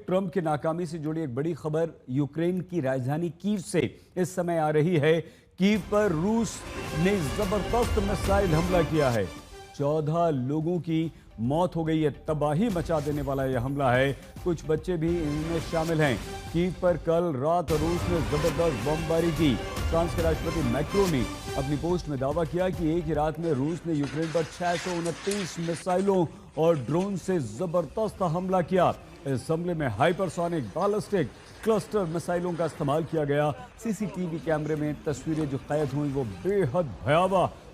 Trump की नाकामी से जुड़ी एक बड़ी खबर यूक्रेन की राजधानी कीव से इस समय आ रही है। कीव पर रूस ने जबरदस्त मिसाइल हमला किया है। 14 लोगों की मौत हो गई है। तबाही मचा देने वाला यह हमला है। कुछ बच्चे भी इनमें शामिल हैं। कीव पर कल रात रूस ने जबरदस्त बमबारी की। फ्रांस के राष्ट्रपति मैक्रों ने अपनी पोस्ट में दावा किया कि एक ही रात में रूस ने यूक्रेन पर 629 मिसाइलों और ड्रोन से जबरदस्त हमला किया। इस हमले में हाइपरसोनिक बैलिस्टिक क्लस्टर मिसाइलों का इस्तेमाल किया गया। सीसीटीवी कैमरे में तस्वीरें जो कैद हुई वो बेहद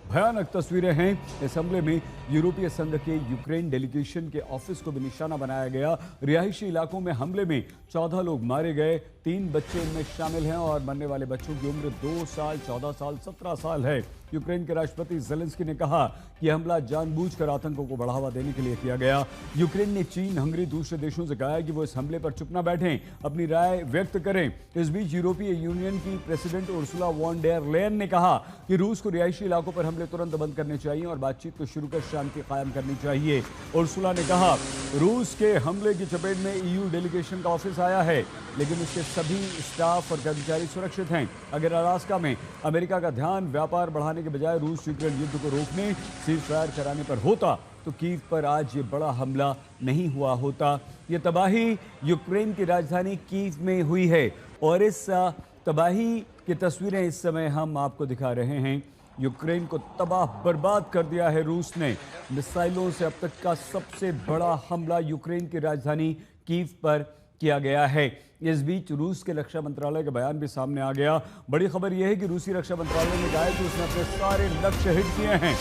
भयानक तस्वीरें हैं। इस हमले में यूरोपीय संघ के यूक्रेन डेलीगेशन के ऑफिस को भी निशाना बनाया गया। रिहायशी इलाकों में हमले में 14 लोग मारे गए। 3 बच्चे इनमें शामिल हैं और मरने वाले बच्चों की उम्र 2 साल, 14 साल, 17 साल है। यूक्रेन के राष्ट्रपति ज़ेलेंस्की ने कहा कि हमला जानबूझकर आतंकों को बढ़ावा देने के लिए किया गया। यूक्रेन ने चीन, हंगरी, दूसरे देशों से कहा है कि वो इस हमले पर चुप न बैठें, अपनी राय व्यक्त करें। इस बीच यूरोपीय यूनियन की president Ursula von der Leyen ने कहा कि रूस को रिहायशी इलाकों पर हमले तुरंत बंद करने चाहिए और बातचीत को शुरू कर शांति कायम करनी चाहिए। उर्सुला ने कहा रूस के हमले की चपेट में ईयू डेलीगेशन का ऑफिस आया है, लेकिन उसके सभी स्टाफ और कर्मचारी सुरक्षित हैं। अगर अलास्का में अमेरिका का ध्यान व्यापार बढ़ाने के बजाय रूस यूक्रेन युद्ध को रोकने, सीज़फायर कराने पर होता तो कीव पर आज ये बड़ा हमला नहीं हुआ होता। ये तबाही यूक्रेन की राजधानी कीव में हुई है और इस तबाही की तस्वीरें इस समय हम आपको दिखा रहे हैं। यूक्रेन को तबाह बर्बाद कर दिया है रूस ने। मिसाइलों से अब तक का सबसे बड़ा हमला यूक्रेन की राजधानी कीव पर किया गया है। इस बीच रूस के रक्षा मंत्रालय का बयान भी सामने आ गया। बड़ी खबर यह है कि रूसी रक्षा मंत्रालय ने कहा है कि उसने अपने सारे लक्ष्य हिट किए हैं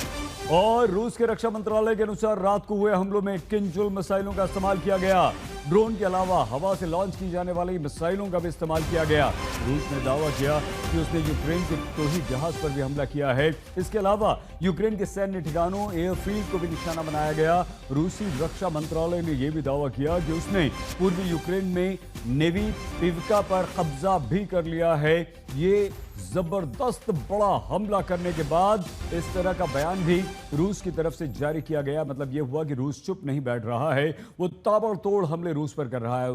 और रूस के रक्षा मंत्रालय के अनुसार रात को हुए हमलों में किंजुल मिसाइलों का इस्तेमाल किया गया। ड्रोन के अलावा हवा से लॉन्च की जाने वाली मिसाइलों का भी इस्तेमाल किया गया। रूस ने दावा किया कि उसने यूक्रेन के तोही जहाज पर भी हमला किया है। इसके अलावा यूक्रेन के सैन्य ठिकानों, एयरफील्ड को भी निशाना बनाया गया। रूसी रक्षा मंत्रालय ने यह भी दावा किया कि उसने पूर्वी यूक्रेन में नेवी पिवका पर कब्जा भी कर लिया है। ये जबरदस्त बड़ा हमला करने के बाद इस तरह का बयान भी रूस की तरफ से जारी किया गया। मतलब यह हुआ कि रूस चुप नहीं बैठ रहा है, वो ताबड़तोड़ हमले रूस पर कर रहा है।